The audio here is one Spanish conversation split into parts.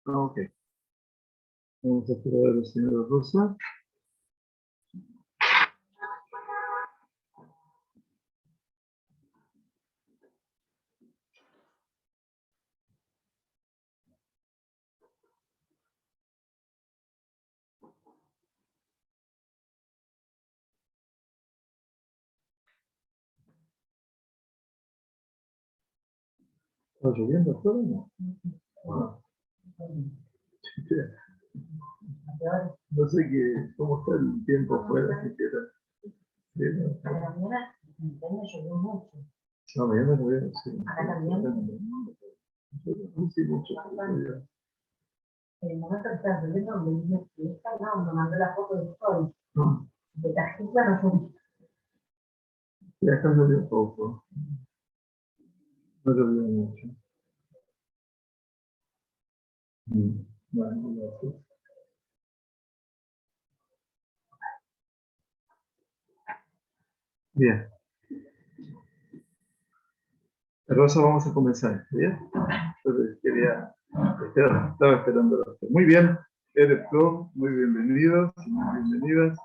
Ok. Vamos a esperar a la señora Rosa. ¿Está lloviendo afuera o no? No sé cómo está el tiempo afuera. A la mañana llovió mucho. No, mañana llovió, sí. Acá también. Sí, mucho. El momento que estaba lloviendo, me dijo que esta no, me mandó la foto del sol. No, De la gente no llovió. y acá llovió poco. No llovió mucho. Bueno, gracias. Bien. Rosa, vamos a comenzar. ¿Bien? Entonces estaba esperando. Muy bien. Erev Tov, muy bienvenidos y muy bienvenidas.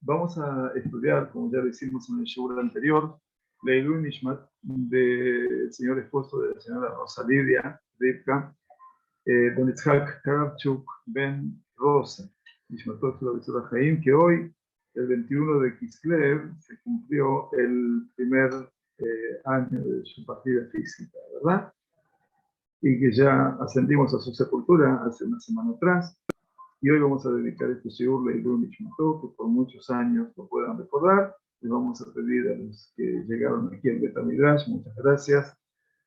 Vamos a estudiar, como ya lo hicimos en el show anterior, Leilui Nishmat del señor esposo de la señora Rosa Lidia Rivka, Don Itzhak Karavchuk Ben Rosa, Nishmatot Shel Jaim, que hoy, el 21 de Kislev, se cumplió el primer año de su partida física, ¿verdad? Y que ya ascendimos a su sepultura hace una semana atrás. Y hoy vamos a dedicar este shiur Leilui Nishmatot, que por muchos años lo puedan recordar. Y vamos a pedir a los que llegaron aquí al Bet Midrash, muchas gracias,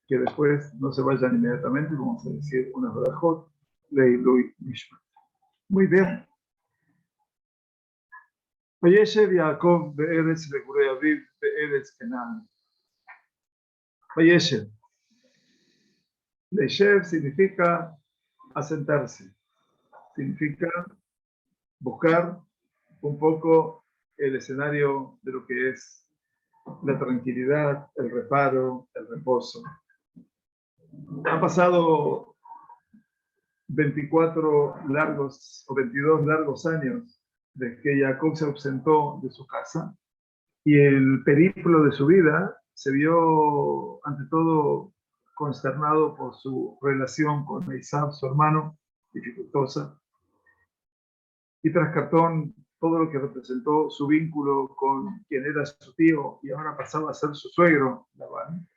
que después no se vayan inmediatamente, vamos a decir unas barajot, Leilui Nishmat. Muy bien. Vayeshev Yaakov be'eretz Begurei Aviv be'eretz Kenan. Vayeshev. Leishev significa asentarse, significa buscar un poco el escenario de lo que es la tranquilidad, el reparo, el reposo. Han pasado 24 largos o 22 largos años desde que Jacob se ausentó de su casa y el periplo de su vida se vio ante todo consternado por su relación con Esaú, su hermano, dificultosa, y tras cartón todo lo que representó su vínculo con quien era su tío y ahora pasaba a ser su suegro, Labán.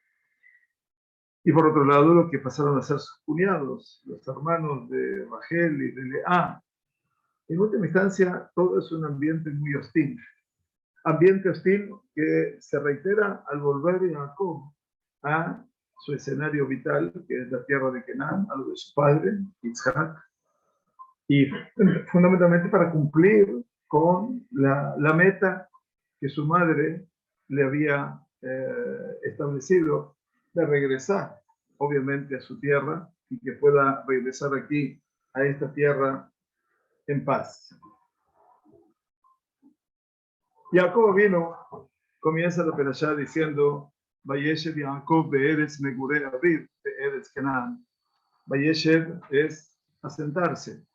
Y por otro lado, lo que pasaron a ser sus cuñados, los hermanos de Rachel y de Lea. En última instancia, todo es un ambiente muy hostil. Ambiente hostil que se reitera al volver Jacob a su escenario vital, que es la tierra de Kenan, a lo de su padre, Isaac, y fundamentalmente para cumplir con la meta que su madre le había establecido de regresar, obviamente, a su tierra y que pueda regresar aquí a esta tierra en paz. Jacob vino, comienza la perashá diciendo, Vayeshev Jacob be'eretz megurei aviv be'eretz Kenan. Vayeshev es asentarse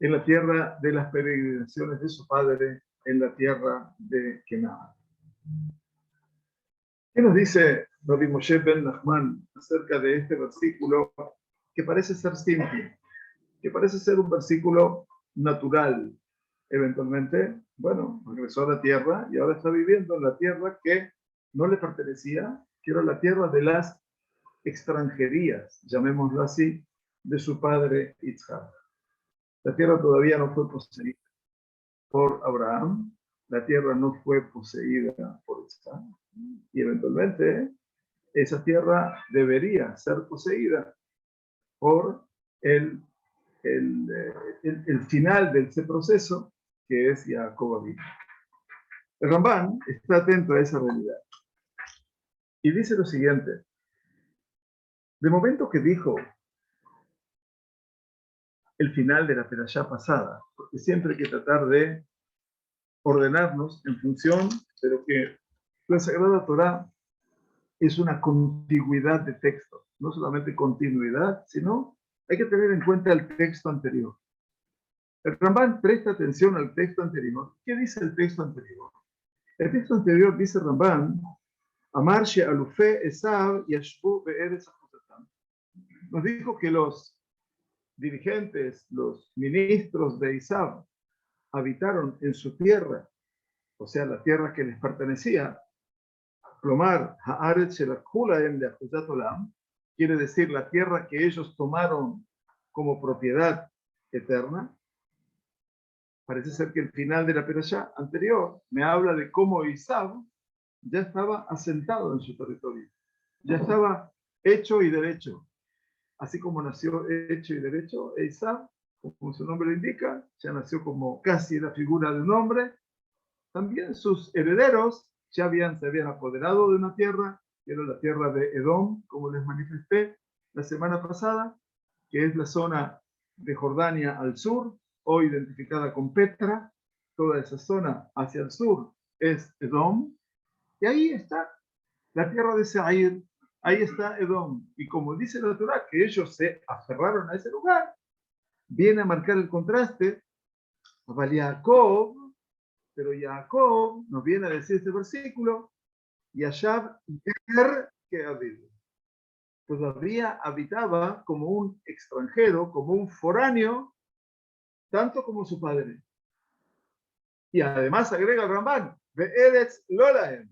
en la tierra de las peregrinaciones de su padre, en la tierra de Kenan. ¿Qué nos dice Rabbi Moshe Ben Nachman acerca de este versículo que parece ser simple, que parece ser un versículo natural? Eventualmente, bueno, regresó a la tierra y ahora está viviendo en la tierra que no le pertenecía, que era la tierra de las extranjerías, llamémoslo así, de su padre Isaac. La tierra todavía no fue poseída por Abraham, la tierra no fue poseída por Isaac, y eventualmente esa tierra debería ser poseída por el final de ese proceso, que es Jacob Avinu. El Rambán está atento a esa realidad y dice lo siguiente: de momento que dijo el final de la perashá pasada, porque siempre hay que tratar de ordenarnos en función de lo que la Sagrada Torá es una contigüidad de textos. no solamente continuidad, sino hay que tener en cuenta el texto anterior. El Ramban presta atención al texto anterior. ¿Qué dice el texto anterior? El texto anterior dice Ramban, Amar she'alufe Esav yashbu be'eretz achuzatam. Nos dijo que los dirigentes, los ministros de Esav, habitaron en su tierra, o sea, la tierra que les pertenecía. Plomar haaretz shelakhu lahem de achuzat olam, quiere decir la tierra que ellos tomaron como propiedad eterna. Parece ser que el final de la perashá anterior me habla de cómo Esav ya estaba asentado en su territorio, ya estaba hecho y derecho. Así como nació hecho y derecho, Esav, como su nombre lo indica, ya nació como casi la figura de un hombre. También sus herederos ya se habían apoderado de una tierra, que era la tierra de Edom, como les manifesté la semana pasada, que es la zona de Jordania al sur, hoy identificada con Petra. Toda esa zona hacia el sur es Edom, y ahí está la tierra de Seir, ahí está Edom. Y como dice la Torá, que ellos se aferraron a ese lugar, viene a marcar el contraste a Jacob, pero Jacob nos viene a decir este versículo, Yashab Ger que habido. Todavía habitaba como un extranjero, como un foráneo, tanto como su padre. Y además agrega el Ramban, Be'eretz Lolahem,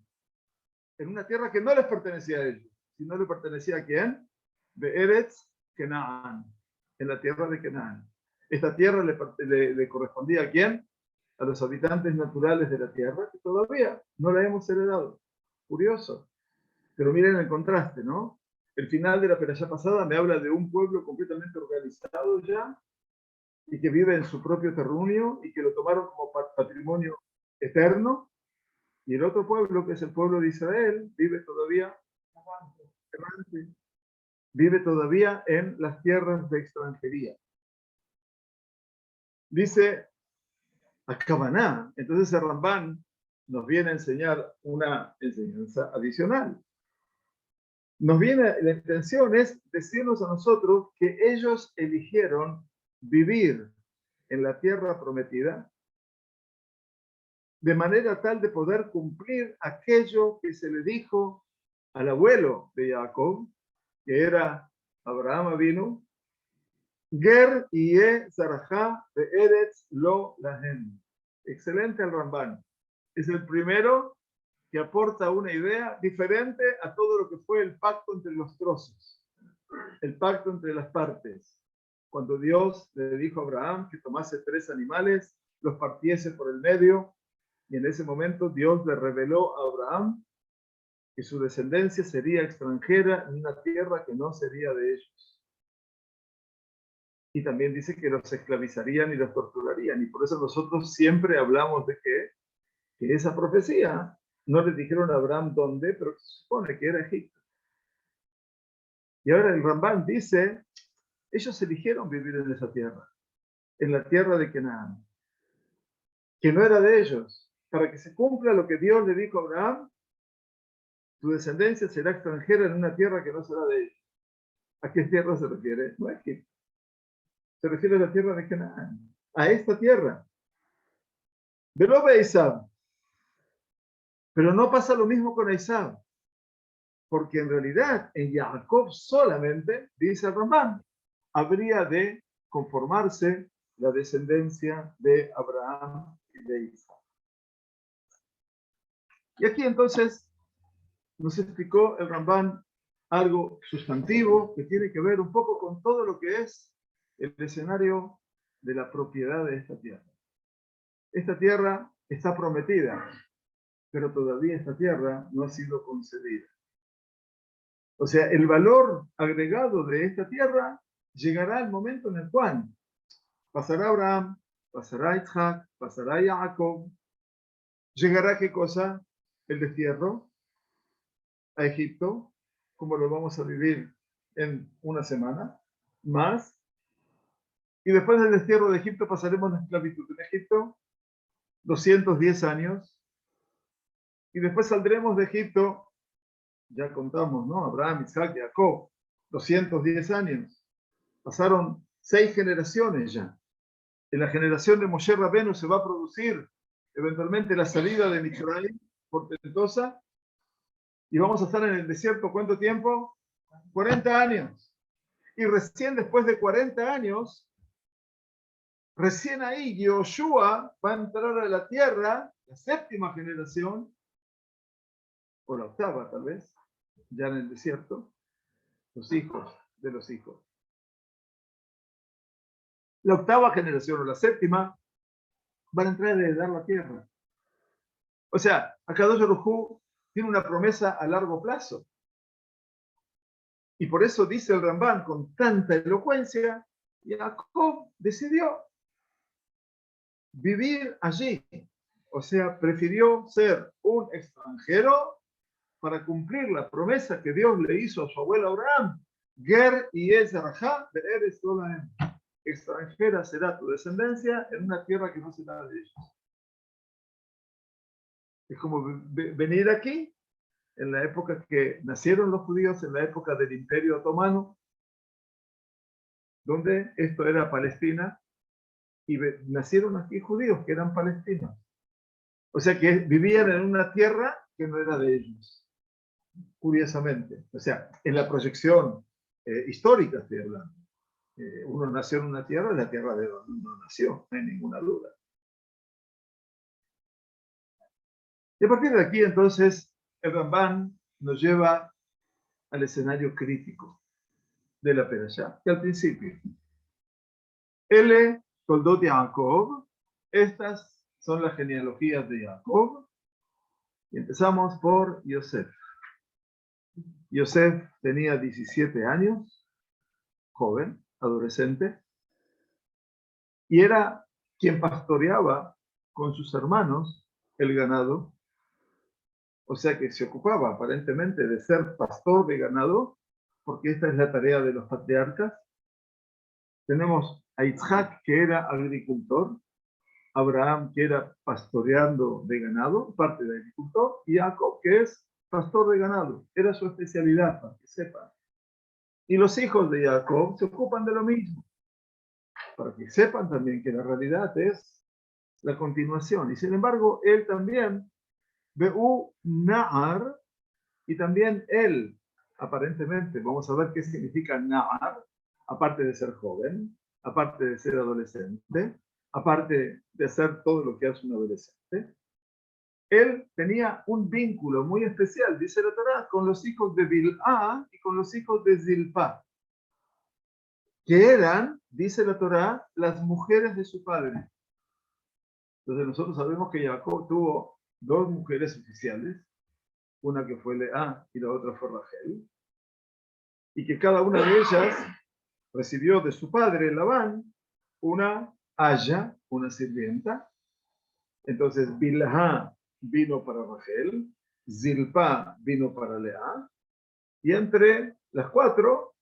en una tierra que no les pertenecía a ellos, sino le pertenecía a quién? Be'eretz Kenaan, en la tierra de Kenaan. Esta tierra le correspondía a quién? A los habitantes naturales de la tierra, que todavía no la hemos heredado. Curioso. Pero miren el contraste, ¿no? El final de la perashá pasada me habla de un pueblo completamente organizado ya, y que vive en su propio terruño, y que lo tomaron como patrimonio eterno. Y el otro pueblo, que es el pueblo de Israel, vive todavía en las tierras de extranjería. Dice Akabaná. Entonces el Ramban nos viene a enseñar una enseñanza adicional. La intención es decirnos a nosotros que ellos eligieron vivir en la tierra prometida de manera tal de poder cumplir aquello que se le dijo al abuelo de Jacob, que era Abraham Avinu, Ger Ie Zarajá de Eretz Lo Lahem. Excelente el Ramban. Es el primero que aporta una idea diferente a todo lo que fue el pacto entre los trozos, el pacto entre las partes. Cuando Dios le dijo a Abraham que tomase 3 animales, los partiese por el medio, y en ese momento Dios le reveló a Abraham que su descendencia sería extranjera en una tierra que no sería de ellos. Y también dice que los esclavizarían y los torturarían. Y por eso nosotros siempre hablamos de que esa profecía no le dijeron a Abraham dónde, pero se supone que era Egipto. Y ahora el Ramban dice, ellos eligieron vivir en esa tierra, en la tierra de Canaán, que no era de ellos, para que se cumpla lo que Dios le dijo a Abraham: tu descendencia será extranjera en una tierra que no será de ellos. ¿A qué tierra se refiere? No es Egipto. Se refiere a la tierra de Canaán, a esta tierra. Veló ve Esav. Pero no pasa lo mismo con Esav, porque en realidad en Jacob solamente, dice el Ramban, habría de conformarse la descendencia de Abraham y de Isaac. Y aquí entonces nos explicó el Ramban algo sustantivo que tiene que ver un poco con todo lo que es el escenario de la propiedad de esta tierra. Esta tierra está prometida, pero todavía esta tierra no ha sido concedida. O sea, el valor agregado de esta tierra llegará al momento en el cual pasará Abraham, pasará Isaac, pasará Jacob. ¿Llegará qué cosa? El destierro a Egipto, como lo vamos a vivir en una semana más. Y después del destierro de Egipto pasaremos la esclavitud en Egipto, 210 años. Y después saldremos de Egipto, ya contamos, ¿no? Abraham, Isaac, Jacob. 210 años. Pasaron 6 generaciones ya. En la generación de Moshe Rabbeinu se va a producir eventualmente la salida de Mitzrayim portentosa y vamos a estar en el desierto ¿cuánto tiempo? 40 años. Y recién después de 40 años, recién ahí Yoshua va a entrar a la tierra, la 7ª generación, o la 8ª tal vez, ya en el desierto, los hijos de los hijos. La 8ª generación o la 7ª van a entrar a heredar la tierra. O sea, Akadosh Baruj Hu tiene una promesa a largo plazo. Y por eso dice el Rambán con tanta elocuencia, Jacob decidió vivir allí. O sea, prefirió ser un extranjero para cumplir la promesa que Dios le hizo a su abuelo Abraham. Ger y Ezrahá de Eretz Tolaim. Extranjera será tu descendencia en una tierra que no será de ellos. Es como venir aquí, en la época que nacieron los judíos, en la época del Imperio Otomano, donde esto era Palestina, y nacieron aquí judíos que eran palestinos. O sea que vivían en una tierra que no era de ellos, curiosamente. O sea, en la proyección histórica estoy hablando. Uno nació en una tierra, es la tierra de donde uno nació, no hay ninguna duda. Y a partir de aquí, entonces, el Rambán nos lleva al escenario crítico de la Perashá, que al principio, Ele, Toldot Yaakov, estas son las genealogías de Jacob, y empezamos por Yosef. Yosef tenía 17 años, joven, adolescente, y era quien pastoreaba con sus hermanos el ganado. O sea que se ocupaba aparentemente de ser pastor de ganado, porque esta es la tarea de los patriarcas. Tenemos a Isaac, que era agricultor, Abraham, que era pastoreando de ganado, parte de agricultor, y Jacob, que es pastor de ganado. Era su especialidad, para que sepan. Y los hijos de Jacob se ocupan de lo mismo, para que sepan también que la realidad es la continuación. Y sin embargo, él también Be'u Na'ar, y también él, aparentemente, vamos a ver qué significa Na'ar, aparte de ser joven, aparte de ser adolescente, aparte de hacer todo lo que hace un adolescente, él tenía un vínculo muy especial, dice la Torá, con los hijos de Bilhá y con los hijos de Zilpá, que eran, dice la Torá, las mujeres de su padre. Entonces nosotros sabemos que Jacob tuvo 2 mujeres oficiales, una que fue Lea y la otra fue Rachel, y que cada una de ellas recibió de su padre Labán una aya, una sirvienta. Entonces Bilhá vino para Rachel, Zilpá vino para Lea, y entre las 4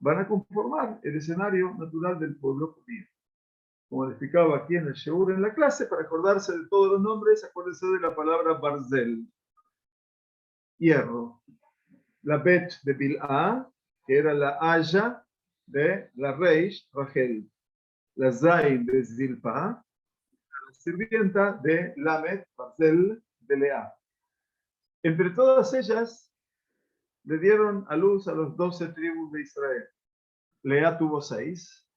van a conformar el escenario natural del pueblo judío. Como le explicaba aquí en el Sheur en la clase, para acordarse de todos los nombres, acuérdense de la palabra Barzel, hierro. La Bet de Bilhá, que era la aya de la Reish, Rachel. La Zain de Zilpá, la sirvienta de Lamet, Barzel, de Lea. Entre todas ellas, le dieron a luz a los 12 tribus de Israel. Lea tuvo 6,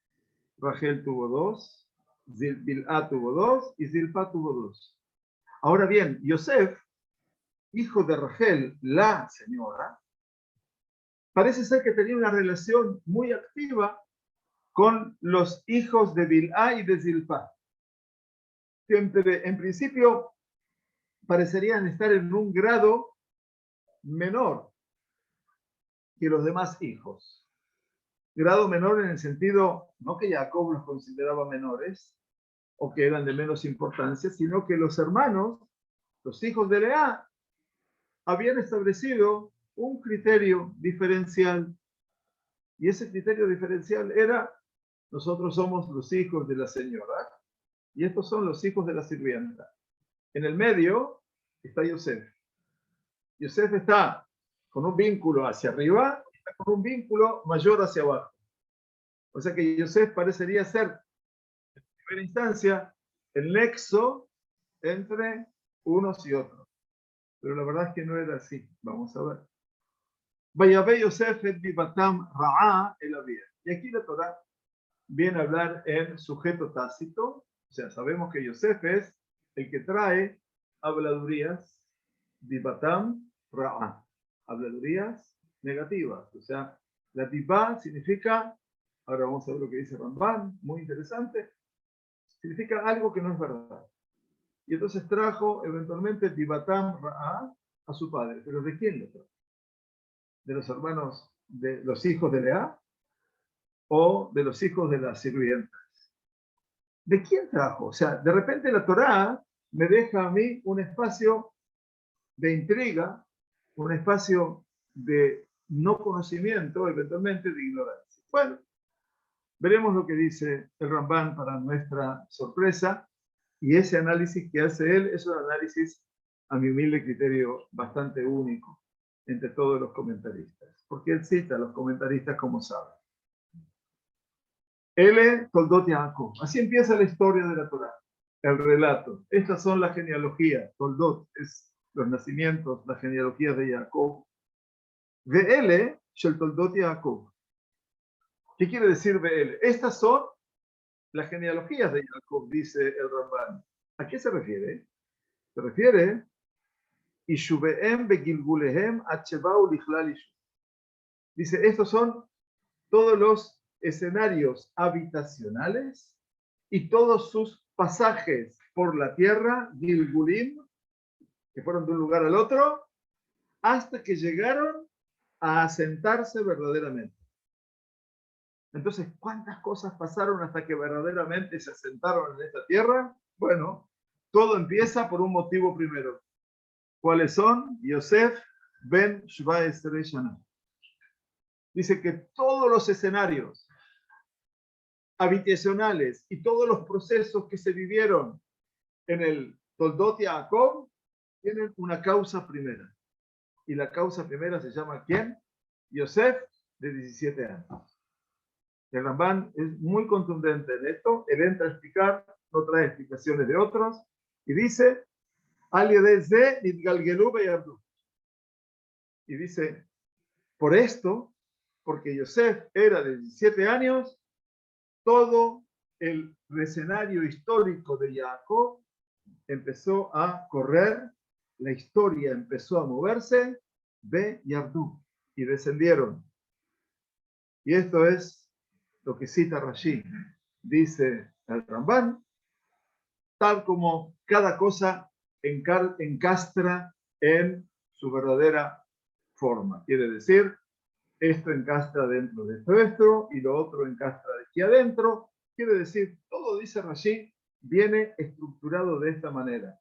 Rachel tuvo 2, Bilhá tuvo 2 y Zilpá tuvo 2. Ahora bien, Yosef, hijo de Rachel, la señora, parece ser que tenía una relación muy activa con los hijos de Bilhá y de Zilpá, que en principio parecerían estar en un grado menor que los demás hijos. Grado menor en el sentido, no que Jacob los consideraba menores o que eran de menos importancia, sino que los hermanos, los hijos de Lea, habían establecido un criterio diferencial. Y ese criterio diferencial era: nosotros somos los hijos de la señora y estos son los hijos de la sirvienta. En el medio está Yosef. Yosef está con un vínculo hacia arriba está con un vínculo mayor hacia abajo. O sea que Yosef parecería ser, en primera instancia, el nexo entre unos y otros. Pero la verdad es que no era así. Vamos a ver. Vayabé Yosef et vivatam ra'a el avia. Y aquí la Torah viene a hablar en sujeto tácito. O sea, sabemos que Yosef es el que trae habladurías, vivatam ra'a, habladurías negativas. O sea, la diva significa, ahora vamos a ver lo que dice Ramban, muy interesante, significa algo que no es verdad. Y entonces trajo eventualmente divatam ra'a a su padre. ¿Pero de quién lo trajo? ¿De los hermanos, de los hijos de Lea o de los hijos de las sirvientas? ¿De quién trajo? O sea, de repente la Torá me deja a mí un espacio de intriga, un espacio de no conocimiento, eventualmente de ignorancia. Bueno, veremos lo que dice el Ramban para nuestra sorpresa, y ese análisis que hace él es un análisis, a mi humilde criterio, bastante único entre todos los comentaristas, porque él cita a los comentaristas como sabe. Ele Toldot Yaakov. Así empieza la historia de la Torá, el relato. Estas son las genealogías. Toldot es los nacimientos, las genealogías de Jacob. Ve'ele shel Toldot Yaakov. ¿Qué quiere decir Ve'ele? Estas son las genealogías de Jacob, dice el Ramban. ¿A qué se refiere? Se refiere Ishubehem begilgulehem atshebau lichlal ishu. Dice, estos son todos los escenarios habitacionales y todos sus pasajes por la tierra, Gilgulim, que fueron de un lugar al otro, hasta que llegaron a asentarse verdaderamente. Entonces, ¿cuántas cosas pasaron hasta que verdaderamente se asentaron en esta tierra? Bueno, todo empieza por un motivo primero. ¿Cuáles son? Yosef ben 17 Shana. Dice que todos los escenarios habitacionales y todos los procesos que se vivieron en el Toldot Yaakov tienen una causa primera. Y la causa primera se llama ¿quién? Yosef, de 17 años. El Ramban es muy contundente en esto. Él entra a explicar, no trae explicaciones de otros, y dice, y dice, por esto, porque Yosef era de 17 años, todo el escenario histórico de Jacob empezó a correr, la historia empezó a moverse, ve Yardú, y descendieron. Y esto es lo que cita Rashi, dice el Ramban, tal como cada cosa encastra en su verdadera forma. Quiere decir, esto encastra dentro de esto, y lo otro encastra de aquí adentro. Quiere decir, todo, dice Rashi, viene estructurado de esta manera.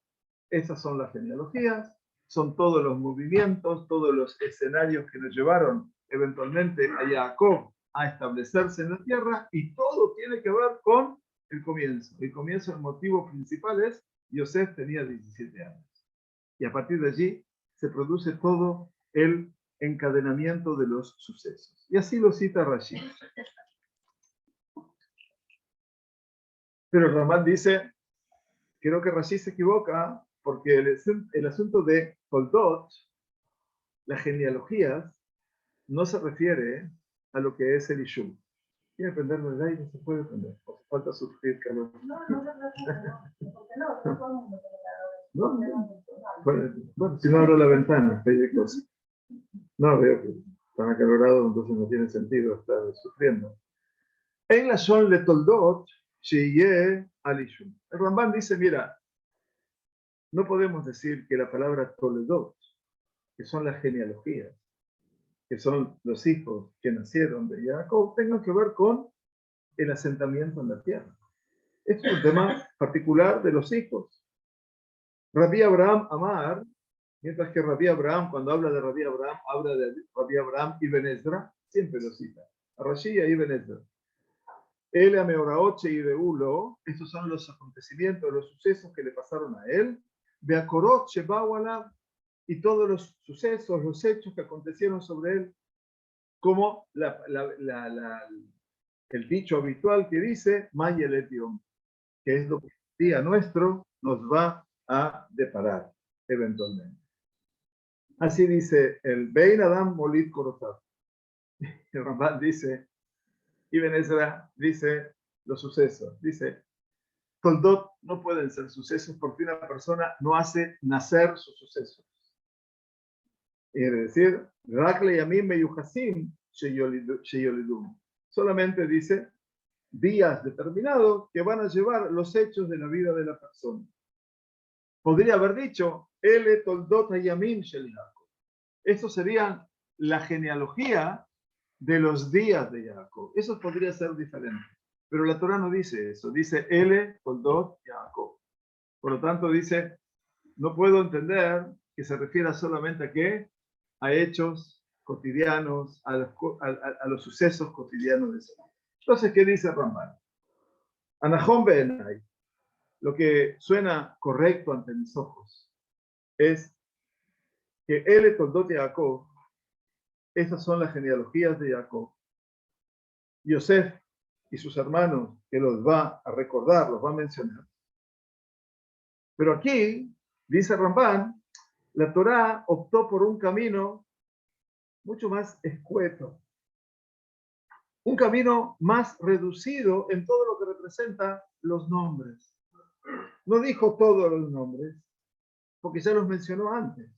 Esas son las genealogías, son todos los movimientos, todos los escenarios que nos llevaron eventualmente a Jacob a establecerse en la tierra, y todo tiene que ver con el comienzo. El comienzo, el motivo principal es, Yosef tenía 17 años. Y a partir de allí se produce todo el encadenamiento de los sucesos. Y así lo cita Rashi. Pero Ramán dice, creo que Rashi se equivoca, porque el asunto de Toldot, las genealogías, no se refiere a lo que es el Ishum. ¿Quiere prenderlo el aire? Se puede prender. O falta sufrir calor. No. Bueno, si no abro la ventana, hay cosas. No, veo que están acalorados, entonces no tiene sentido estar sufriendo. En la Shon le Toldot, Sheye Alishum. El Ramban dice, mira, no podemos decir que la palabra Toledot, que son las genealogías, que son los hijos que nacieron de Jacob, tengan que ver con el asentamiento en la tierra. Esto es un tema particular de los hijos. Rabbi Abraham Amar, mientras que Rabbi Abraham, cuando habla de Rabbi Abraham, habla de Rabbi Abraham Ibn Ezra, siempre lo cita. A Rashi y a Ibn Ezra. Él a Meoraoche y Beulo, estos son los acontecimientos, los sucesos que le pasaron a él. Beakorot Shebawala, y todos los sucesos, los hechos que acontecieron sobre él. como el dicho habitual que dice, Mayeletium, que es lo que el día nuestro nos va a deparar eventualmente. Así dice el Bein Adam Molit Korotav. El Ramban dice, Ibn Ezra dice los sucesos, dice, Toldot no pueden ser sucesos porque una persona no hace nacer sus sucesos. Es decir, Rakle Yamim Meyuhasim Sheyolidum. Solamente dice días determinados que van a llevar los hechos de la vida de la persona. Podría haber dicho, Ele Toldot Yamim Shel Jacob. Esto sería la genealogía de los días de Jacob. Eso podría ser diferente. Pero la Torah no dice eso. Dice Ele Toldot Jacob. Por lo tanto, dice, no puedo entender que se refiera solamente a qué, a hechos cotidianos, a los sucesos cotidianos de ese mundo. Entonces, ¿qué dice Ramban? Anahom Be'enai, lo que suena correcto ante mis ojos, es que Ele Toldot Jacob, estas son las genealogías de Jacob. Yosef y sus hermanos, que los va a recordar, los va a mencionar. Pero aquí, dice Ramban, la Torá optó por un camino mucho más escueto, un camino más reducido en todo lo que representa los nombres. No dijo todos los nombres, porque ya los mencionó antes.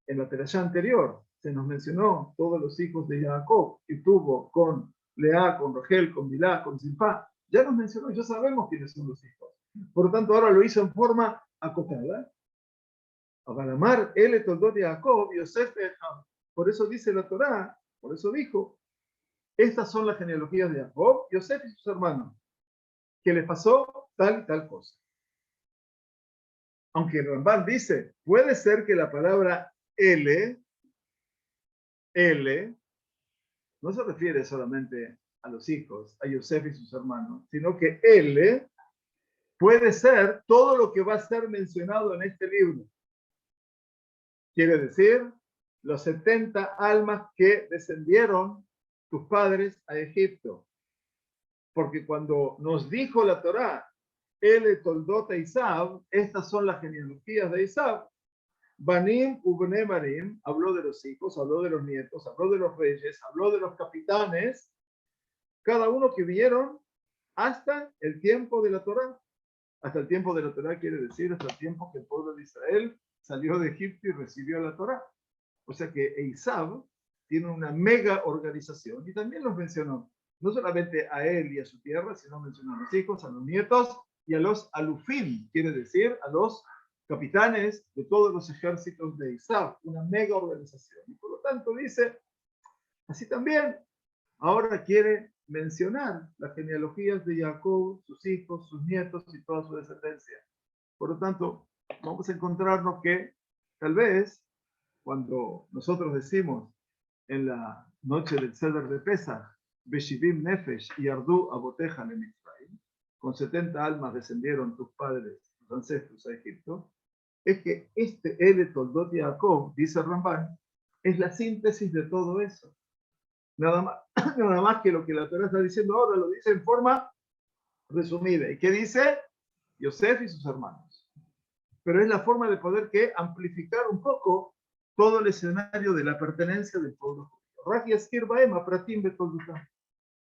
En la perashá anterior se nos mencionó todos los hijos de Jacob que tuvo con Lea, con Rachel, con Bilá, con Zilpá. Ya nos mencionó, ya sabemos quiénes son los hijos. Por lo tanto, ahora lo hizo en forma acotada. Abalamar, Ele Toldot de Jacob, Yosef Echam. Por eso dice la Torá, por eso dijo, estas son las genealogías de Jacob, Yosef y sus hermanos, que les pasó tal y tal cosa. Aunque Ramban dice, puede ser que la palabra L, no se refiere solamente a los hijos, a Yosef y sus hermanos, sino que L puede ser todo lo que va a ser mencionado en este libro. Quiere decir, los 70 almas que descendieron tus padres a Egipto. Porque cuando nos dijo la Torá, Ele Toldot Isab, estas son las genealogías de Isab, Banim Ubne Barim, habló de los hijos, habló de los nietos, habló de los reyes, habló de los capitanes, cada uno que vieron hasta el tiempo de la Torá. Hasta el tiempo de la Torá quiere decir hasta el tiempo que el pueblo de Israel salió de Egipto y recibió la Torá. O sea que Eisab tiene una mega organización y también los mencionó, no solamente a él y a su tierra, sino mencionó a los hijos, a los nietos y a los alufim, quiere decir a los capitanes de todos los ejércitos de Eisab, una mega organización. Y por lo tanto dice, así también, ahora quiere mencionar las genealogías de Jacob, sus hijos, sus nietos y toda su descendencia. Por lo tanto, vamos a encontrarnos que tal vez cuando nosotros decimos en la noche del Seder de Pesach, Beshivim Nefesh y Ardu Aboteja en Israel, con 70 almas descendieron tus padres, tus ancestros a Egipto, es que este Ele Toldot Jacob, dice Ramban, es la síntesis de todo eso. Nada más que lo que la Torá está diciendo ahora lo dice en forma resumida. ¿Y qué dice? Yosef y sus hermanos. Pero es la forma de poder que amplificar un poco todo el escenario de la pertenencia del pueblo judío.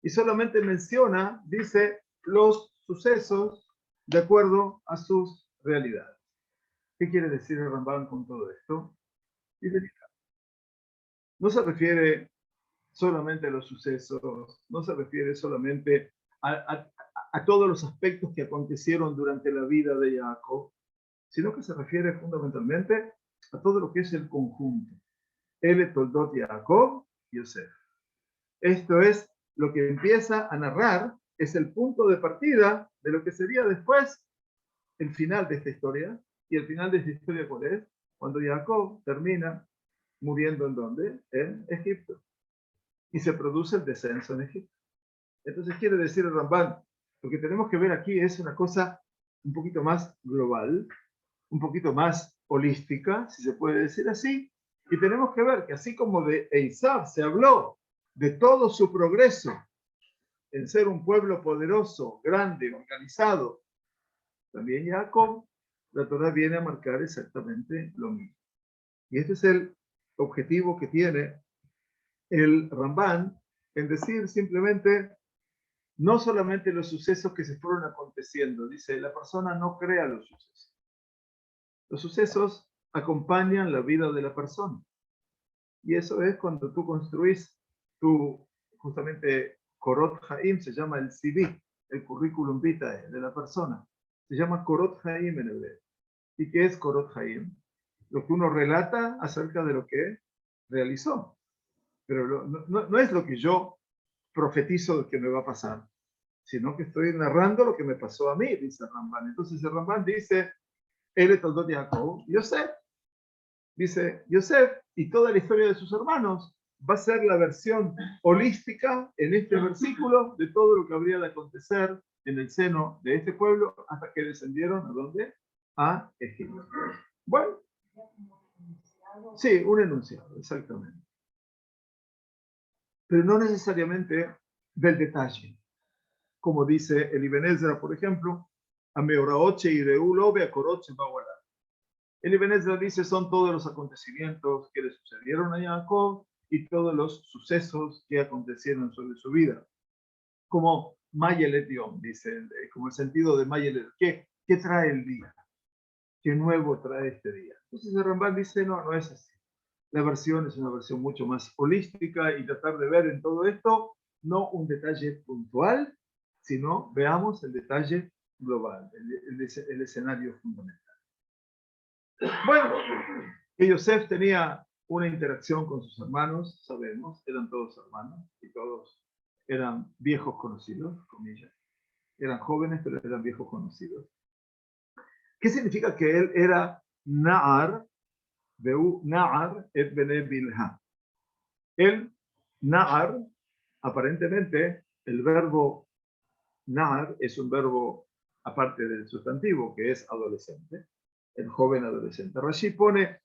Y solamente menciona, dice, los sucesos de acuerdo a sus realidades. ¿Qué quiere decir el Ramban con todo esto? No se refiere solamente a los sucesos, no se refiere solamente a todos los aspectos que acontecieron durante la vida de Jacob, sino que se refiere fundamentalmente a todo lo que es el conjunto. Ele Toldot Jacob y Yosef. Esto es lo que empieza a narrar, es el punto de partida de lo que sería después el final de esta historia. ¿Y el final de esta historia cuál es? Cuando Jacob termina muriendo ¿en dónde? En Egipto. Y se produce el descenso en Egipto. Entonces quiere decir el Ramban, lo que tenemos que ver aquí es una cosa un poquito más global, un poquito más holística, si se puede decir así, y tenemos que ver que así como de Eisab se habló de todo su progreso en ser un pueblo poderoso, grande, organizado, también Jacob, la Torah viene a marcar exactamente lo mismo. Y este es el objetivo que tiene el Ramban en decir simplemente, no solamente los sucesos que se fueron aconteciendo, dice, la persona no crea los sucesos. Los sucesos acompañan la vida de la persona. Y eso es cuando tú construís tu, justamente, Korot Haim, se llama el CV, el currículum vitae de la persona. Se llama Korot Haim en hebreo. ¿Y qué es Korot Haim? Lo que uno relata acerca de lo que realizó. Pero no es lo que yo profetizo que me va a pasar, sino que estoy narrando lo que me pasó a mí, dice Ramban. Entonces el Ramban dice, él es Toldot Jacob, Yosef. Dice Yosef, y toda la historia de sus hermanos va a ser la versión holística en este versículo de todo lo que habría de acontecer en el seno de este pueblo hasta que descendieron ¿a dónde? A Egipto. Bueno, sí, un enunciado, exactamente. Pero no necesariamente del detalle. Como dice el Ibn Ezra, por ejemplo, a Meoraoche y Reulobe a Coroche Baguala. El Ibn Ezra dice son todos los acontecimientos que le sucedieron a Jacob y todos los sucesos que acontecieron sobre su vida. Como Mayelet Yom, dice, como el sentido de Mayelet. ¿Qué trae el día? ¿Qué nuevo trae este día? Entonces el Ramban dice, no es así. La versión es una versión mucho más holística y tratar de ver en todo esto no un detalle puntual, sino veamos el detalle global, el escenario fundamental. Bueno, que Yosef tenía una interacción con sus hermanos, sabemos, eran todos hermanos y todos eran viejos conocidos, comillas. Eran jóvenes, pero eran viejos conocidos. ¿Qué significa que él era Na'ar, Na'ar et Bene Bilha? El Na'ar, aparentemente, el verbo Na'ar es un verbo aparte del sustantivo, que es adolescente, el joven adolescente. Rashi pone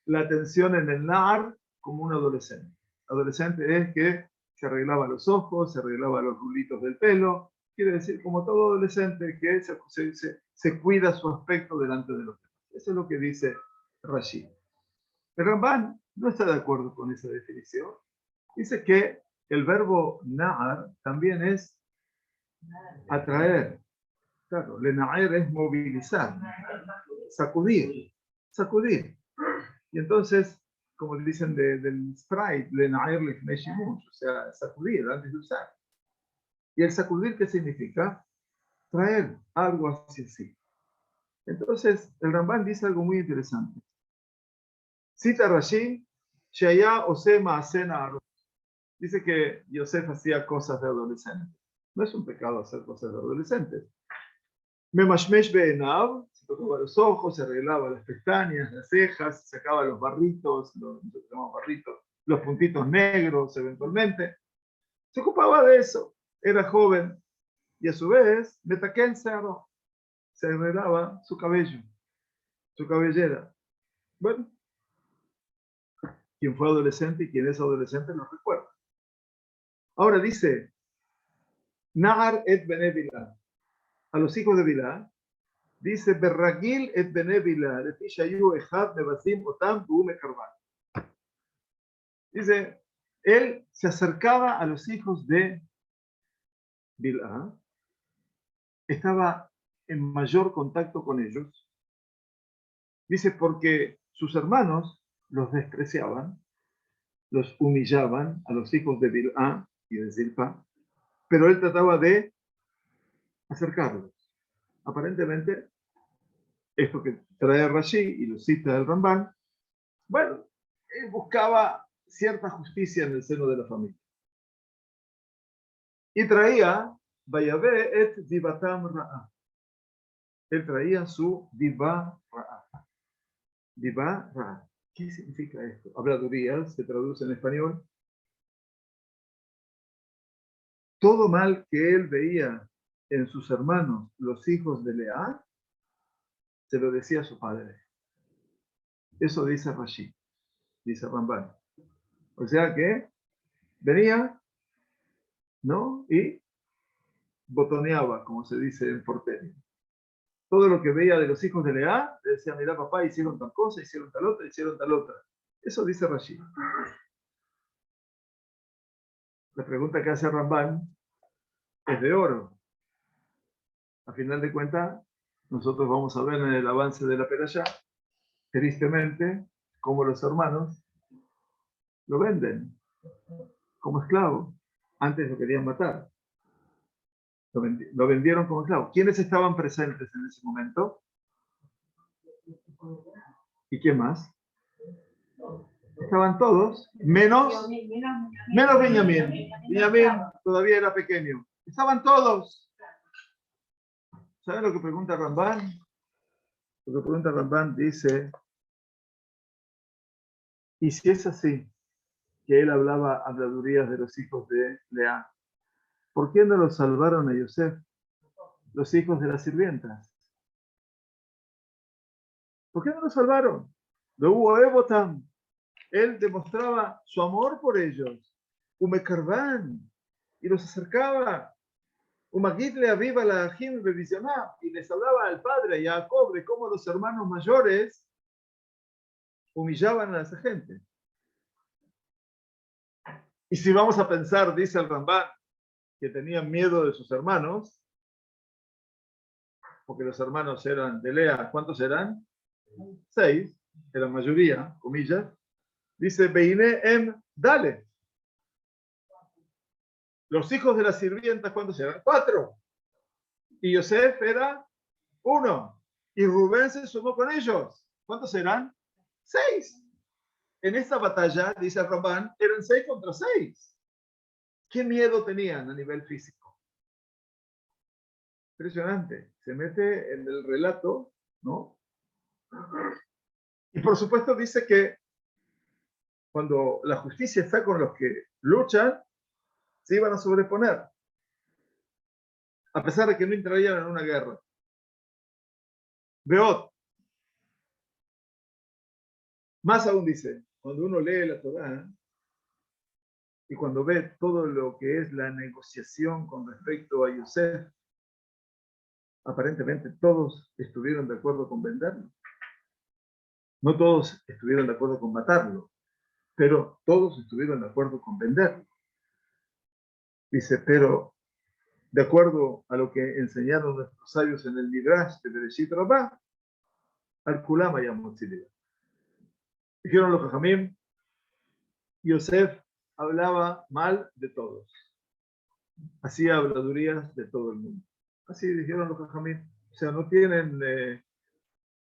la atención en el Na'ar como un adolescente. Adolescente es que se arreglaba los ojos, se arreglaba los rulitos del pelo, quiere decir como todo adolescente que se cuida su aspecto delante de los demás. Eso es lo que dice Rashi. El Ramban no está de acuerdo con esa definición. Dice que el verbo na'ar también es atraer. Claro, lena'er es movilizar, sacudir, sacudir. Y entonces, como dicen del sprite, lena'er lefneshimush, o sea, sacudir antes de usar. ¿Y el sacudir qué significa? Traer algo hacia sí. Entonces, el Ramban dice algo muy interesante. Cita Rashi, Shaya Ose Maasena Arut. Dice que Yosef hacía cosas de adolescente. No es un pecado hacer cosas de adolescentes. Memashmesh Beenav, se tocaba los ojos, se arreglaba las pestañas, las cejas, sacaba los barritos, los puntitos negros eventualmente. Se ocupaba de eso. Era joven. Y a su vez, Metaken se arreglaba su cabello, su cabellera. Bueno, quien fue adolescente y quien es adolescente lo recuerda. Ahora dice, Nahar et Bene Bilá. A los hijos de Bilá, dice, Berragil et Bene Bilá, de Tishayu Ejad Nebasim Otam Bume Karban. Dice, él se acercaba a los hijos de Bilá, estaba en mayor contacto con ellos. Dice, porque sus hermanos los despreciaban, los humillaban a los hijos de Bilá y de Zilpa, pero él trataba de acercarlos. Aparentemente, esto que trae Rashi y lo cita el Ramban, bueno, él buscaba cierta justicia en el seno de la familia. Y traía, Vayavé et divatam ra'a. Él traía su diva ra'a. Diva ra'a. ¿Qué significa esto? Habladurías, se traduce en español. Todo mal que él veía en sus hermanos, los hijos de Lea, se lo decía a su padre. Eso dice Rashi, dice Ramban. O sea que venía, ¿no? Y botoneaba, como se dice en porteño. Todo lo que veía de los hijos de Lea, le decía, mira papá, hicieron tal cosa, hicieron tal otra, hicieron tal otra. Eso dice Rashi. La pregunta que hace Ramban es de oro. A final de cuentas, nosotros vamos a ver en el avance de la Perashá, tristemente, cómo los hermanos lo venden como esclavo. Antes lo querían matar. Lo vendieron como esclavo. ¿Quiénes estaban presentes en ese momento? ¿Y quién más? Estaban todos, menos Benjamín. Benjamín todavía era pequeño. Estaban todos. ¿Saben lo que pregunta Ramban? Lo que pregunta Ramban dice, ¿y si es así, que él hablaba habladurías de los hijos de Lea, por qué no los salvaron a Yosef, los hijos de las sirvientas? ¿Por qué no los salvaron? Lo hubo Ebotam. Él demostraba su amor por ellos. Umekarban. Y los acercaba. Umagidle aviva la ajim revisioná. Y les hablaba al padre y a Jacob de cómo los hermanos mayores humillaban a esa gente. Y si vamos a pensar, dice el Ramban, que tenían miedo de sus hermanos, porque los hermanos eran de Lea, ¿cuántos eran? 6, era la mayoría, comillas. Dice, Beine em dale. Los hijos de las sirvientas, ¿cuántos eran? 4. Y Yosef era 1. Y Rubén se sumó con ellos. ¿Cuántos eran? 6. En esta batalla, dice Ramban, eran 6 contra 6. ¿Qué miedo tenían a nivel físico? Impresionante. Se mete en el relato, ¿no? Y por supuesto dice que cuando la justicia está con los que luchan, se iban a sobreponer, a pesar de que no entrarían en una guerra. Beot. Más aún dice, cuando uno lee la Torá y cuando ve todo lo que es la negociación con respecto a Yosef, aparentemente todos estuvieron de acuerdo con venderlo. No todos estuvieron de acuerdo con matarlo, pero todos estuvieron de acuerdo con venderlo. Dice, pero de acuerdo a lo que enseñaron nuestros sabios en el Midrash de Bereshit Rabbah, al Kulama Yamotzilea. Dijeron los Jajamim, Yosef hablaba mal de todos. Hacía habladurías de todo el mundo. Así dijeron los Jajamim. O sea, no tienen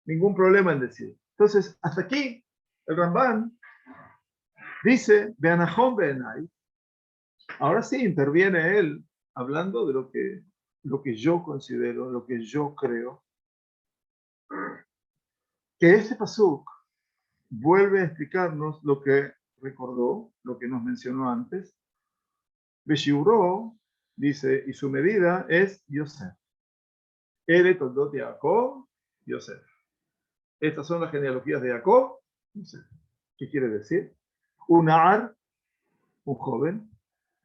ningún problema en decir. Entonces, hasta aquí, el Ramban dice, Beanahom Beenai. Ahora sí interviene él hablando de lo que yo considero, lo que yo creo, que este pasuk vuelve a explicarnos lo que recordó, lo que nos mencionó antes. Beshiuró, dice, y su medida es Yosef. Ere Toldot Jacob, Yosef. Estas son las genealogías de Jacob, Yosef. ¿Qué quiere decir? Un Ar, un joven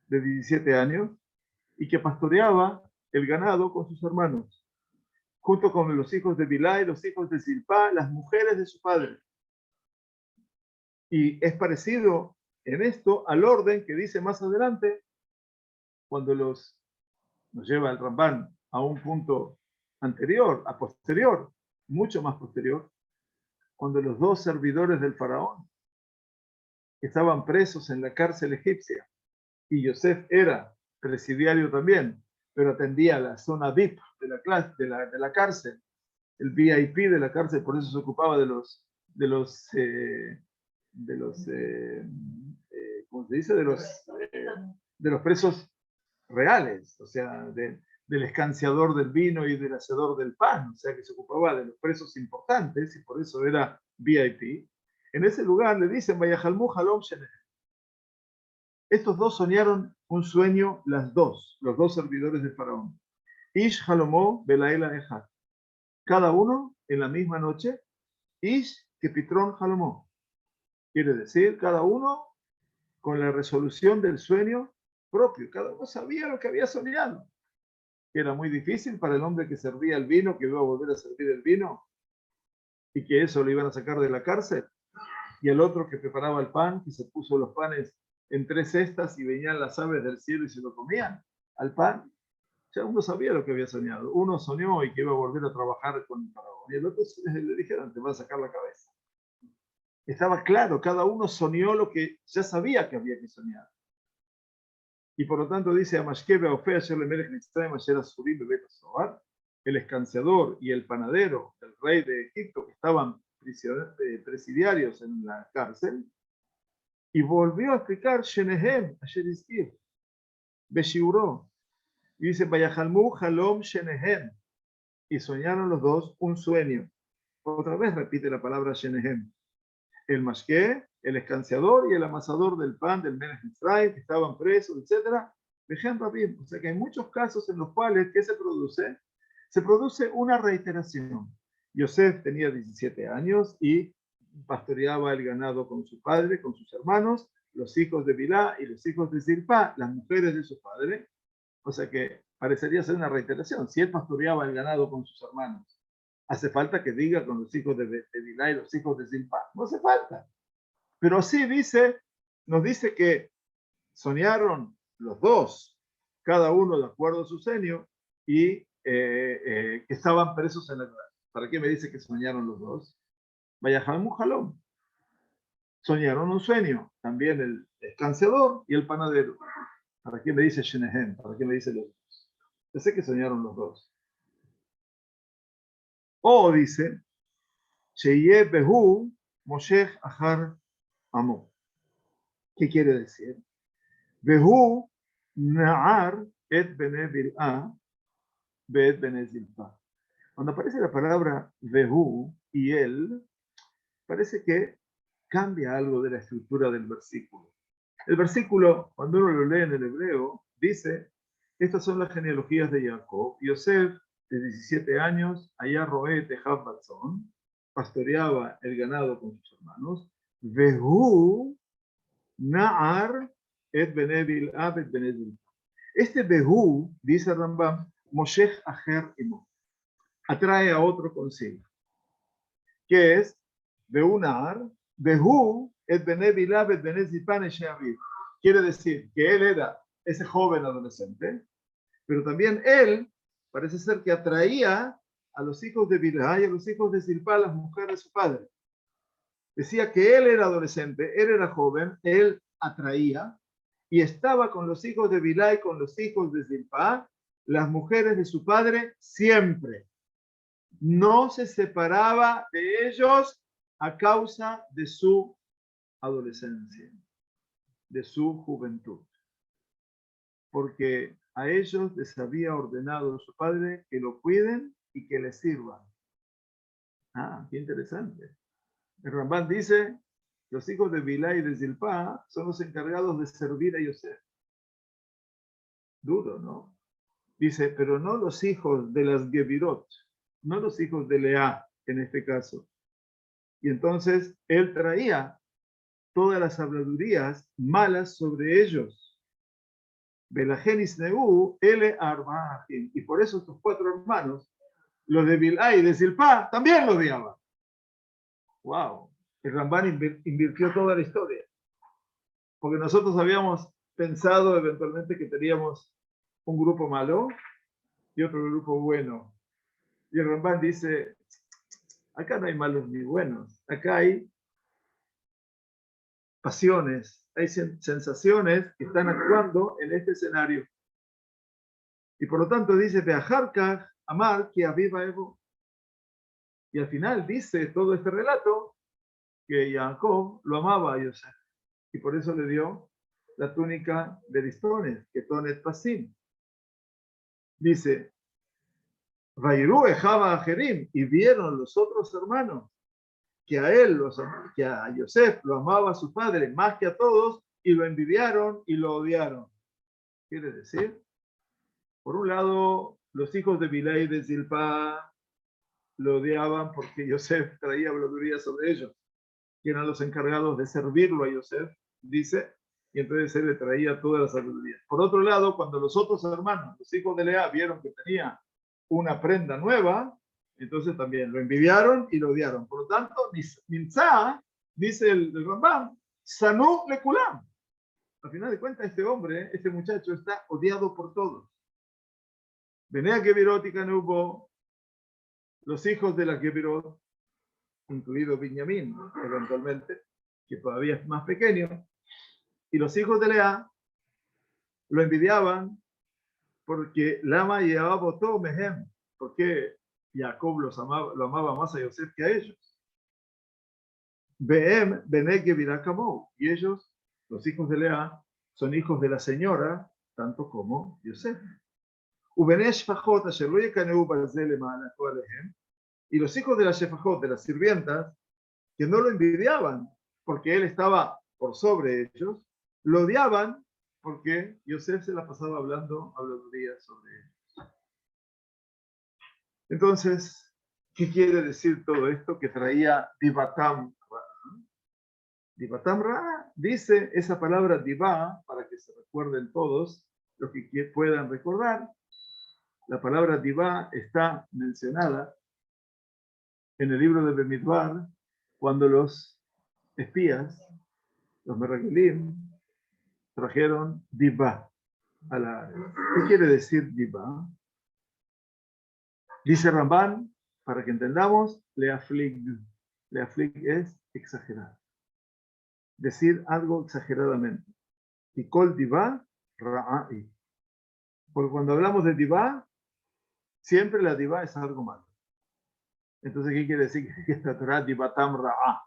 de 17 años, y que pastoreaba el ganado con sus hermanos, junto con los hijos de Bilá y los hijos de Zilpá, las mujeres de su padre. Y es parecido en esto al orden que dice más adelante, cuando nos lleva el Ramban a un punto anterior, a posterior, mucho más posterior, cuando los 2 servidores del faraón que estaban presos en la cárcel egipcia, y Yosef era presidiario también, pero atendía la zona VIP de la cárcel, el VIP de la cárcel, por eso se ocupaba de los ¿cómo se dice? De los presos reales, o sea, del escanciador del vino y del hacedor del pan, o sea, que se ocupaba de los presos importantes y por eso era VIP. En ese lugar le dicen, Vayajalmu Halom Shene. Estos 2 soñaron un sueño, los 2 servidores de Faraón. Ish Halomó Belaela Ejad. Cada uno en la misma noche. Ish Kepitrón Halomó. Quiere decir, cada uno con la resolución del sueño propio. Cada uno sabía lo que había soñado. Que era muy difícil para el hombre que servía el vino, que iba a volver a servir el vino, y que eso lo iban a sacar de la cárcel. Y el otro que preparaba el pan, que se puso los panes en 3 cestas y venían las aves del cielo y se lo comían al pan. Ya uno sabía lo que había soñado. Uno soñó y que iba a volver a trabajar con el faraón. Y el otro le dijeron, te va a sacar la cabeza. Estaba claro, cada uno soñó lo que ya sabía que había que soñar. Y por lo tanto dice el escanciador y el panadero del rey de Egipto que estaban presidiarios en la cárcel, y volvió a explicar Shenehem, ayer Iskir, Beshiuró, y dice Bayahalmu Halom Shenehem, y soñaron los dos un sueño. Otra vez repite la palabra Shenehem. El mashké, el escanciador y el amasador del pan del Melech Mitzrayim, que estaban presos, etc. Vejan Rabim. O sea que hay muchos casos en los cuales, ¿qué se produce? Se produce una reiteración. Yosef tenía 17 años y pastoreaba el ganado con su padre, con sus hermanos, los hijos de Bilá y los hijos de Zilpá, las mujeres de su padre. O sea que parecería ser una reiteración. Si él pastoreaba el ganado con sus hermanos, hace falta que diga con los hijos de Bilá y los hijos de Zilpá. No hace falta. Pero sí nos dice que soñaron los dos, cada uno de acuerdo a su sueño, y que estaban presos en la guerra. ¿Para qué me dice que soñaron los dos? Vaya Jalom. Soñaron un sueño. También el escanciador y el panadero. ¿Para qué me dice Shenehem? ¿Para qué me dice los dos? Yo sé que soñaron los dos. O dice, Sheye Behu Moshech Ahar Amo. ¿Qué quiere decir? Behu Na'ar et Bene Bil'a Bet Bene Zilpa. Cuando aparece la palabra Behu y él, parece que cambia algo de la estructura del versículo. El versículo, cuando uno lo lee en el hebreo, dice, estas son las genealogías de Jacob. Yosef, de 17 años, allá Roé Tejav Batzón, pastoreaba el ganado con sus hermanos. Vehu Na'ar et Bene Bil'a et Bene Zilpa. Este Behu, dice Rambam, Moshech Aher Imo, atrae a otro consigo, que es Behu Na'ar, Behu et Bene Bil'a et Bene Zilpa Nesheaviv. Quiere decir que él era ese joven adolescente, pero también él parece ser que atraía a los hijos de Bilhá y a los hijos de Zilpá, las mujeres de su padre. Decía que él era adolescente, él era joven, él atraía y estaba con los hijos de Bilhá y con los hijos de Zilpá, las mujeres de su padre, siempre. No se separaba de ellos a causa de su adolescencia, de su juventud. Porque a ellos les había ordenado su padre que lo cuiden y que les sirvan. Ah, qué interesante. El Rambán dice, los hijos de Bilhá y de Zilpá son los encargados de servir a Yosef. Duro, ¿no? Dice, pero no los hijos de las Gebirot, no los hijos de Lea, en este caso. Y entonces él traía todas las habladurías malas sobre ellos. Y por eso estos 4 hermanos, los de Bilhá y de Zilpá, también lo odiaban. Wow, el Rambán invirtió toda la historia. Porque nosotros habíamos pensado eventualmente que teníamos un grupo malo y otro grupo bueno. Y el Rambán dice, acá no hay malos ni buenos, acá hay pasiones, hay sensaciones que están actuando en este escenario. Y por lo tanto dice, Beajarka, Amar, que aviva Evo. Y al final dice todo este relato que Jacob lo amaba a Yosef. Y por eso le dio la túnica de listones, que Tonet Pasim. Dice, Vairu Ejaba Ajerim, y vieron los otros hermanos que a él, que a Yosef lo amaba a su padre más que a todos, y lo envidiaron y lo odiaron. Quiere decir, por un lado, los hijos de Bilhá y de Zilpá lo odiaban porque Yosef traía habladuría sobre ellos, que eran los encargados de servirlo a Yosef, dice, y entonces él le traía toda la sabiduría. Por otro lado, cuando los otros hermanos, los hijos de Lea, vieron que tenía una prenda nueva, entonces también lo envidiaron y lo odiaron. Por lo tanto, Nimsa, dice el Rambam, Sanu Lekulam. Al final de cuentas, este hombre, este muchacho, está odiado por todos. Venea Gebirot y Canubo, los hijos de la Gebirot, incluido Binyamin, eventualmente, que todavía es más pequeño, y los hijos de Lea lo envidiaban porque Lama llevaba votó Mehem, porque Jacob lo amaba más a Yosef que a ellos. Behem Bene Gebirá Kamou, y ellos, los hijos de Lea, son hijos de la señora, tanto como Yosef. Y los hijos de la Shefajot, de las sirvientas, que no lo envidiaban porque él estaba por sobre ellos, lo odiaban porque Yosef se la pasaba hablando habladurías sobre ellos. Entonces, ¿qué quiere decir todo esto que traía Divatam Ra? Divatam Ra dice esa palabra Diva, para que se recuerden todos los que puedan recordar. La palabra Diva está mencionada en el libro de Bemidbar cuando los espías, los Meragelim, trajeron Diva a la... ¿Qué quiere decir Diva? Dice Ramban, para que entendamos, le aflig. Le aflig es exagerar. Decir algo exageradamente. Y kol Diva, ra'i. Porque cuando hablamos de Diva, siempre la Diva es algo malo. Entonces, ¿qué quiere decir? Que esta Torah Divatam ra'a.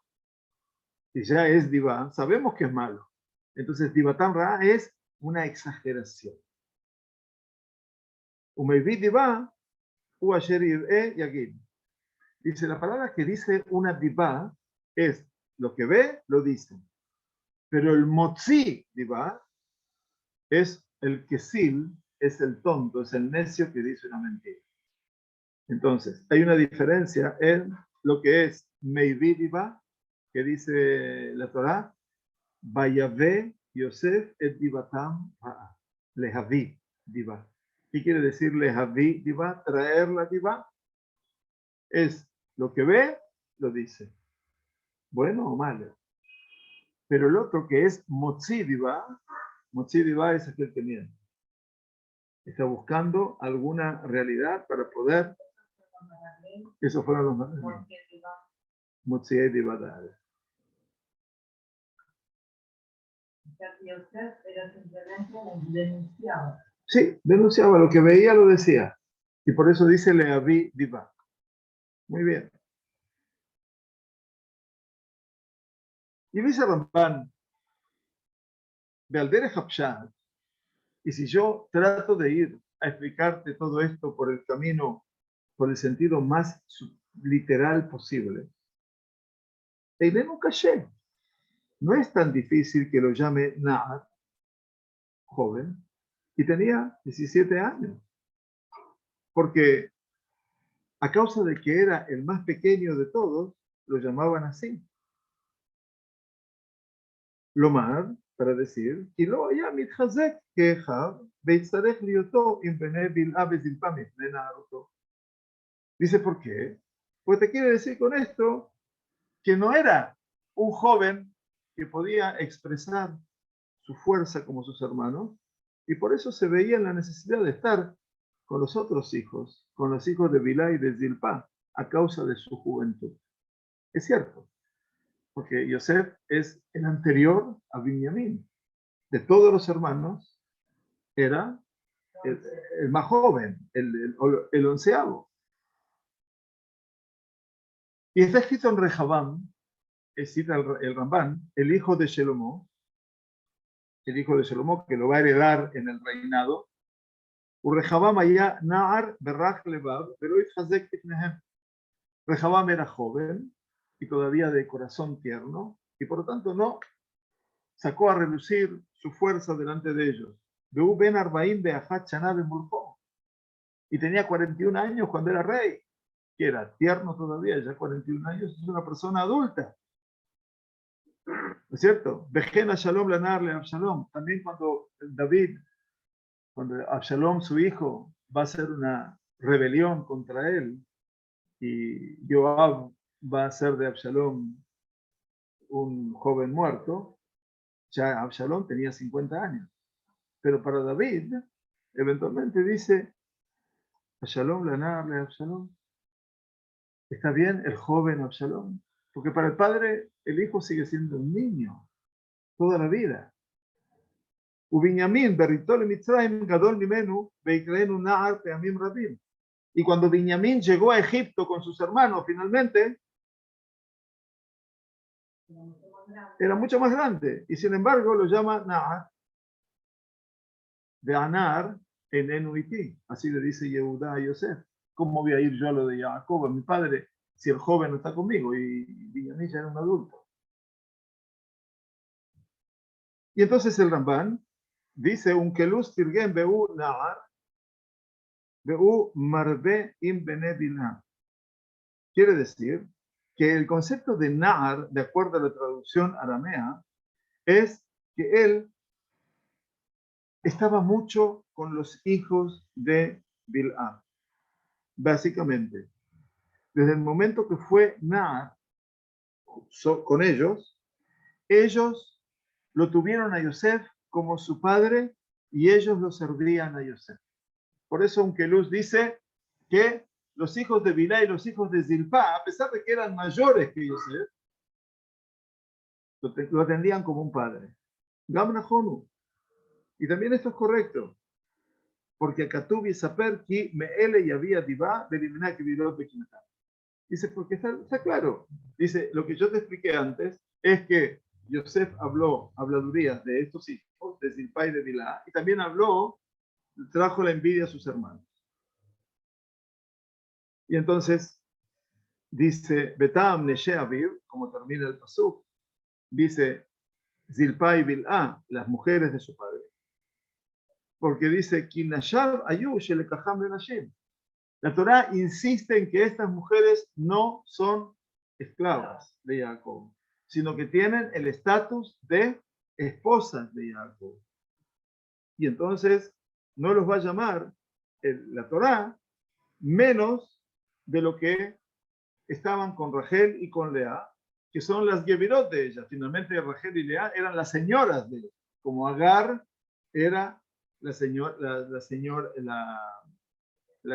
Si ya es Diva, sabemos que es malo. Entonces, Divatam ra'a es una exageración. Umeivi Diva, dice, la palabra que dice una diva es lo que ve, lo dice. Pero el motzi diva es el quesil, es el tonto, es el necio que dice una mentira. Entonces, hay una diferencia en lo que es meivi diva, que dice la Torah, Vayave Yosef et divatam ra'a. Lehavi diva. ¿Qué quiere decir lehavi diva? Traer la diva. Es lo que ve, lo dice. Bueno o malo. Pero el otro que es Motzi Diva es aquel que miente. Está buscando alguna realidad para poder. Esos fueron los más. Motzi Diva. Era simplemente denunciaba. Sí, denunciaba lo que veía, lo decía. Y por eso dice Leavi Diva. Muy bien. Y dice Ramban, Bealdere Hapshat, y si yo trato de ir a explicarte todo esto por el camino, por el sentido más literal posible, Eilenu Kashe, no es tan difícil que lo llame Na'ar, joven, y tenía 17 años, porque a causa de que era el más pequeño de todos, lo llamaban así. Lomar, para decir, y lo haya mitchazek que Echav, veitzarech lioto im bene bil'a bezilpa mifne na'aroto. Dice, ¿por qué? Pues te quiere decir con esto que no era un joven que podía expresar su fuerza como sus hermanos, y por eso se veía en la necesidad de estar con los otros hijos, con los hijos de Bilá y de Zilpá, a causa de su juventud. Es cierto, porque Yosef es el anterior a Binyamin. De todos los hermanos, era el más joven, el onceavo. Y está escrito en Rehabam, cita el Ramban, el hijo de Shelomó, que lo va a heredar en el reinado. Rehabam allá, Na'ar berrach levav, pero itchazek tifnehem. Rehabam era joven y todavía de corazón tierno, y por lo tanto no sacó a relucir su fuerza delante de ellos. Behu ben arbaim be'achat shana bemulcho. Y tenía 41 años cuando era rey, que era tierno todavía, ya 41 años, es una persona adulta. ¿No es cierto? Vejen a Shalom lanarle a Absalom. También cuando Absalom, su hijo, va a hacer una rebelión contra él y Joab va a hacer de Absalom un joven muerto, ya Absalom tenía 50 años. Pero para David, eventualmente dice, Absalom lanarle a Absalom. ¿Está bien el joven Absalom? Porque para el padre, el hijo sigue siendo un niño toda la vida. Y cuando Binyamin llegó a Egipto con sus hermanos, finalmente, era mucho más grande. Y sin embargo, lo llama Na'ar, de Anar en Enuiti. Así le dice Yehudá a Yosef. ¿Cómo voy a ir yo a lo de Jacob, a mi padre, si el joven no está conmigo? Y Binyamin ya era un adulto. Y entonces el Ramban dice, un kelus tirgen be'u na'ar, be'u marbe im bene bilha. Quiere decir que el concepto de na'ar, de acuerdo a la traducción aramea, es que él estaba mucho con los hijos de Bilha. Básicamente, desde el momento que fue na'ar con ellos lo tuvieron a Yosef como su padre y ellos lo servían a Yosef. Por eso Unkeluz dice que los hijos de Bilha y los hijos de Zilpa, a pesar de que eran mayores que Yosef, lo atendían como un padre. Gamna Honu. Y también esto es correcto, porque Katuv y Saper ki meele y había diva de eliminar que viró Bekinatá. Dice, porque está claro. Dice, lo que yo te expliqué antes es que Yosef habló habladurías de estos hijos, de Zilpa y de Bilha, y también trajo la envidia a sus hermanos. Y entonces dice, Betam Neshe Aviv, como termina el pasuk, dice Zilpa y Bilha, las mujeres de su padre. Porque dice, Kinashab Ayu Shelekaham Lenashim. La Torá insiste en que estas mujeres no son esclavas de Jacob, sino que tienen el estatus de esposas de Jacob. Y entonces no los va a llamar la Torá menos de lo que estaban con Rachel y con Lea, que son las Gebirot de ella. Finalmente Rachel y Lea eran las señoras de ella, como Agar era la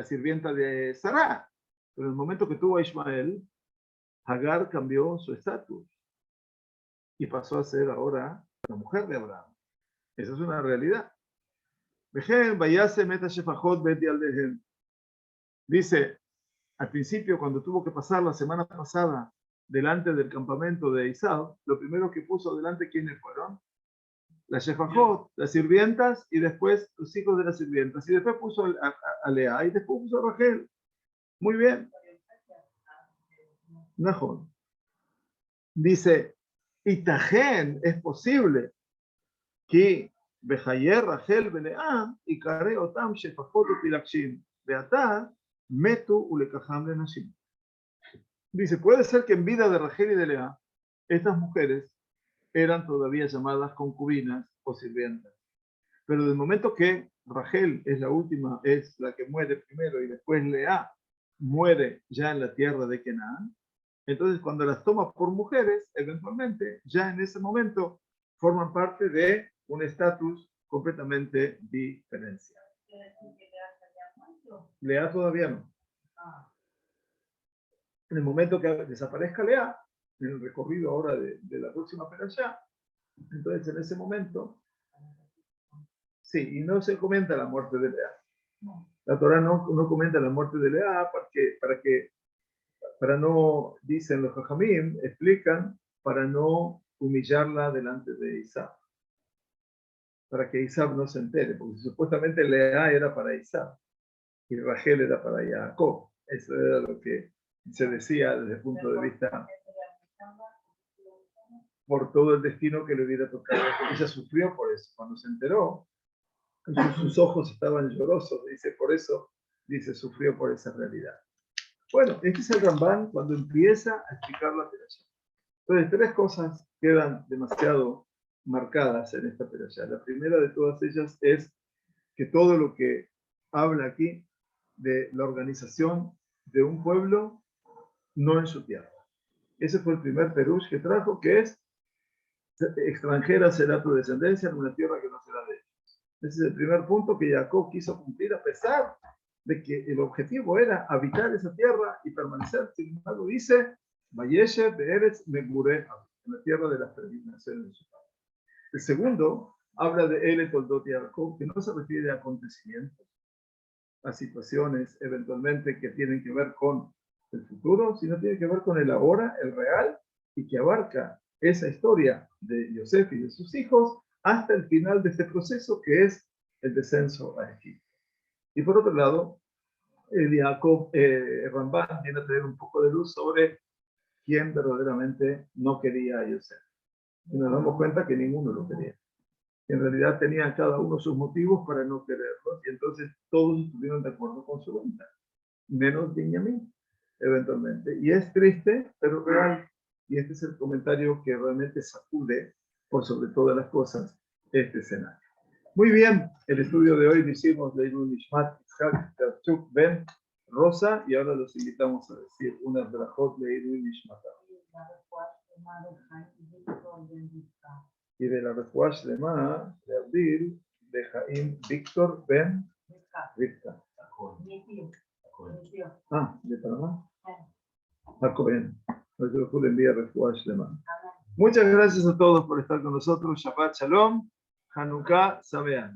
sirvienta de Sará. Pero en el momento que tuvo a Ismael, Agar cambió su estatus y pasó a ser ahora la mujer de Abraham. Esa es una realidad. Dice, al principio, cuando tuvo que pasar la semana pasada delante del campamento de Isao, lo primero que puso delante, ¿quiénes fueron? Las Shefajot, las sirvientas, y después los hijos de las sirvientas. Y después puso a Lea, y después puso a Rachel. Muy bien. Nahon. Dice, Itajen, es posible que Bejayer, Rachel, Belea, y Kare Otam, Shefajot, Utilakshim, Beatar, Metu, Ulekaham, Lenashim. Dice, puede ser que en vida de Rachel y de Lea, estas mujeres eran todavía llamadas concubinas o sirvientas. Pero del momento que Rachel es la última, es la que muere primero y después Lea muere ya en la tierra de Canaán, entonces cuando las toma por mujeres, eventualmente, ya en ese momento, forman parte de un estatus completamente diferenciado. Lea todavía no. En el momento que desaparezca Lea, en el recorrido ahora de la próxima perashá, entonces en ese momento, sí, y no se comenta la muerte de Lea. La Torá no comenta la muerte de Lea para no, dicen los Jajamim, explican, para no humillarla delante de Isaac. Para que Isaac no se entere, porque supuestamente Lea era para Isaac y Rachel era para Jacob. Eso era lo que se decía desde el punto de vista por todo el destino que le hubiera tocado. Ella sufrió por eso. Cuando se enteró, sus ojos estaban llorosos, dice, por eso, dice, sufrió por esa realidad. Bueno, este es el Ramban cuando empieza a explicar la operación. Entonces, tres cosas quedan demasiado marcadas en esta perashá. La primera de todas ellas es que todo lo que habla aquí de la organización de un pueblo no en su tierra. Ese fue el primer perush que trajo, que es extranjera será tu descendencia en una tierra que no será de ellos. Ese es el primer punto que Jacob quiso cumplir a pesar de que el objetivo era habitar esa tierra y permanecer. Sin embargo, dice, Vayeshe Be'eretz Megure, en la tierra de las peregrinaciones de su padre. El segundo habla de Ele Toldot Jacob, que no se refiere a acontecimientos, a situaciones eventualmente que tienen que ver con el futuro, sino tiene que ver con el ahora, el real, y que abarca esa historia de Yosef y de sus hijos hasta el final de este proceso, que es el descenso a Egipto. Y por otro lado, Jacob Ramban viene a traer un poco de luz sobre quién verdaderamente no quería a Yosef. Y nos damos cuenta que ninguno lo quería. En realidad tenían cada uno sus motivos para no quererlo, y entonces todos estuvieron de acuerdo con su venta, menos Benjamín, eventualmente. Y es triste, pero real. Y este es el comentario que realmente sacude, por sobre todas las cosas, este escenario. Muy bien, el estudio de hoy lo hicimos de Leilul Nishmat Itzhak Terchuk Ben Rosa, y ahora los invitamos a decir unas brajot de Leilul Nishmat. Y de la refuash de Ma, de Abdil, de Jaim Víctor Ben Rivka. Ah, de Panamá. Jacoben. Nuestro Jul envía refuash de Ma. Muchas gracias a todos por estar con nosotros. Shabbat Shalom. Hanukkah Sameach.